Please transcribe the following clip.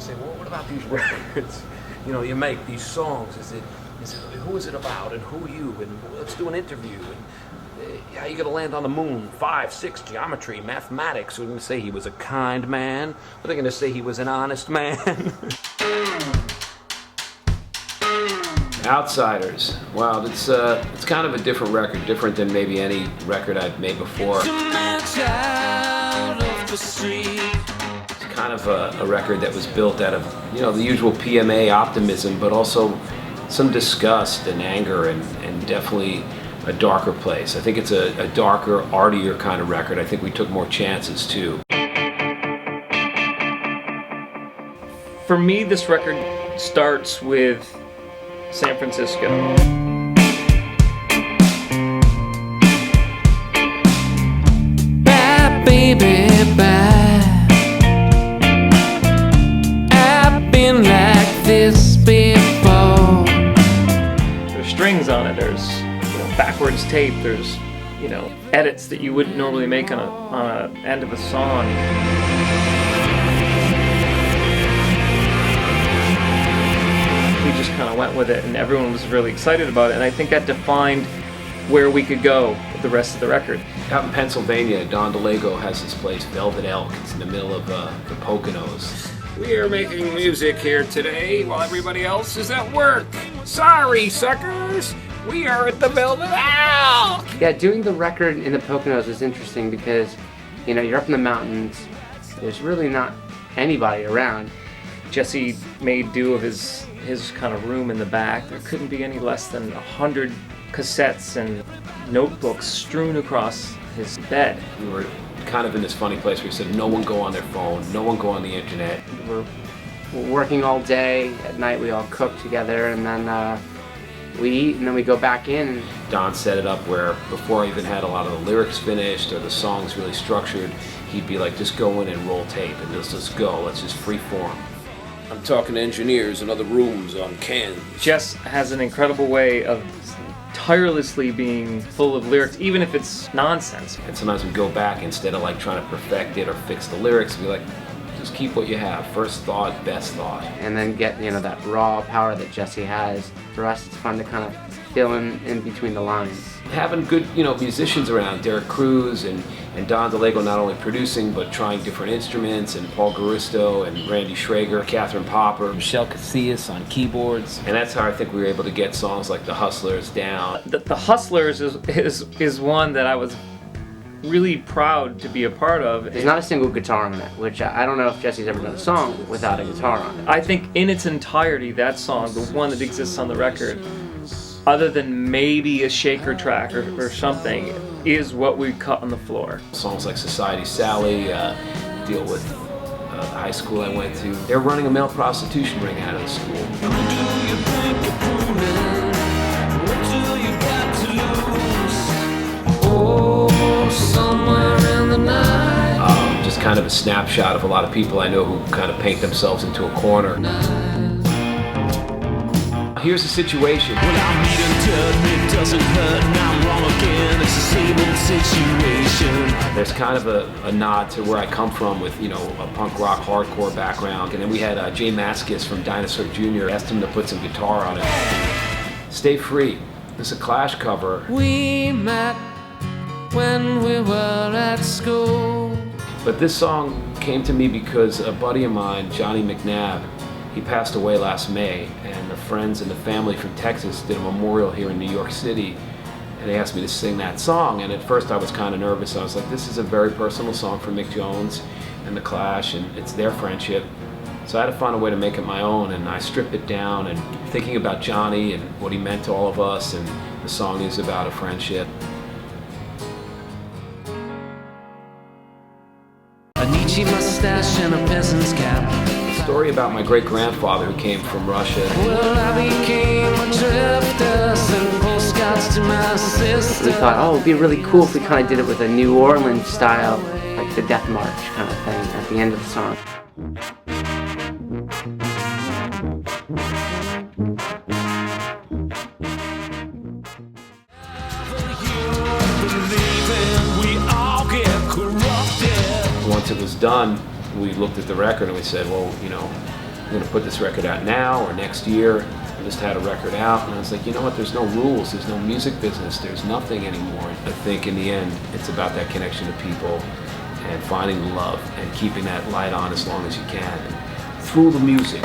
people say, well, what about these records? You know, you make these songs. Who is it about, and who are you, and let's do an interview, and how you gonna land on the moon, 5, 6, geometry, mathematics. We're gonna say he was a kind man, or they're gonna say he was an honest man. Outsiders. Wow, it's kind of a different record, different than maybe any record I've made before. It's kind of a record that was built out of, you know, the usual PMA optimism, but also some disgust and anger and definitely a darker place. I think it's a darker, artier kind of record. I think we took more chances too. For me, this record starts with San Francisco. Bye, baby, bye. I've been like this before. There's strings on it, there's backwards tape, there's edits that you wouldn't normally make on a end of a song. We just kind of went with it, and everyone was really excited about it, and I think that defined where we could go with the rest of the record. Out in Pennsylvania, Don DeLego has this place, Velvet Elk. It's in the middle of the Poconos. We are making music here today while everybody else is at work. Sorry, suckers! We are at the Velvet Elk! Yeah, doing the record in the Poconos was interesting because, you're up in the mountains, there's really not anybody around. Jesse made do of his kind of room in the back. There couldn't be any less than 100 cassettes and notebooks strewn across his bed. We were kind of in this funny place where we said no one go on their phone, no one go on the internet. We're working all day. At night we all cook together, and then we eat, and then we go back in. Don set it up where before I even had a lot of the lyrics finished or the songs really structured, he'd be like, just go in and roll tape and let's just go, let's just free form. I'm talking to engineers in other rooms on cans. Jess has an incredible way of tirelessly being full of lyrics, even if it's nonsense. And sometimes we go back, instead of like trying to perfect it or fix the lyrics, we like, just keep what you have. First thought, best thought. And then get, that raw power that Jesse has. For us, it's fun to kind of fill in between the lines. Having good, musicians around, Derek Cruz and Don DeLego not only producing, but trying different instruments, and Paul Garisto and Randy Schrager, Catherine Popper, Michelle Casillas on keyboards. And that's how I think we were able to get songs like The Hustlers down. The Hustlers is one that I was really proud to be a part of. There's not a single guitar on it, which I don't know if Jesse's ever done a song without a guitar on it. I think in its entirety, that song, the one that exists on the record, other than maybe a shaker track or something, is what we cut on the floor. Songs like Society Sally deal with the high school I went to. They're running a male prostitution ring out of the school. Just kind of a snapshot of a lot of people I know who kind of paint themselves into a corner. Here's the situation. When I meet a dirt, it doesn't hurt, and I'm wrong again. It's a stable situation. There's kind of a nod to where I come from with, a punk rock hardcore background. And then we had Jay Mascis from Dinosaur Jr. Asked him to put some guitar on it. Stay Free. It's a Clash cover. We met when we were at school. But this song came to me because a buddy of mine, Johnny McNabb, he passed away last May, and the friends and the family from Texas did a memorial here in New York City, and they asked me to sing that song. And at first I was kind of nervous. I was like, this is a very personal song for Mick Jones and the Clash, and it's their friendship. So I had to find a way to make it my own, and I stripped it down, and thinking about Johnny and what he meant to all of us, and the song is about a friendship. A Nietzsche mustache and a peasant's cap. Story about my great-grandfather who came from Russia. Well, I became a drifter, sent postcards to my sister. We thought, it'd be really cool if we kind of did it with a New Orleans style, like the Death March kind of thing at the end of the song. Once it was done, we looked at the record and we said, well, I'm going to put this record out now or next year. I just had a record out, and I was like, you know what, there's no rules, there's no music business, there's nothing anymore. I think in the end, it's about that connection to people and finding love and keeping that light on as long as you can through the music.